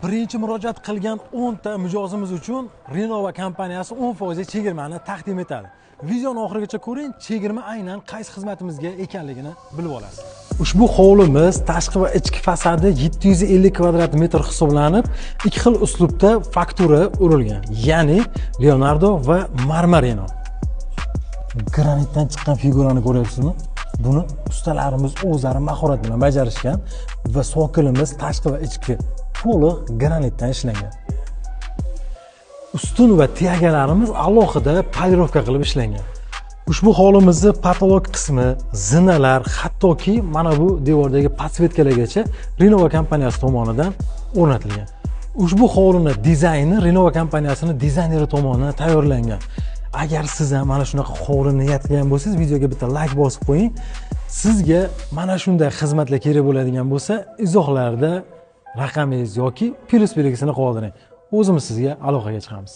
Birinchi murojaat qilgan 10 ta mijozimiz uchun Renova kompaniyasi 10% chegirmani taqdim etadi. Videoni oxirigacha ko'ring, chegirma aynan qaysi xizmatimizga ekanligini bilib olasiz. Ushbu hovlimiz tashqi va ichki fasadi 750 kvadrat metr hisoblanib, ikki xil uslubda faktura urilgan, ya'ni Leonardo va Marmarino. Granitdan chiqqan figurani ko'ryapsizmi? Buni ustalarimiz o'zlari mahorat bilan bajarishgan va sokinimiz tashqi va ichki to'liq granitdan ishlangan. Ustun va tiyagalarimiz alohida polirovka qilib ishlangan. Ushbu hovlimizni patolog qismi, zinalar, hattoki mana bu devordagi podsvetkalargacha Renova kompaniyasi tomonidan o'rnatilgan. Ushbu hovlini dizayni Renova kompaniyasining dizayneri tomonidan tayyorlangan. Agar siz ham mana shunaqa hovli niyat qilgan bo'lsangiz, videoga bitta like bosib qo'ying. Sizga mana shunday xizmatlar kerak bo'ladigan bo'lsa, izohlarda raqamingiz yoki plus belgisini qoldiring. O'zimiz sizga aloqaga chiqamiz.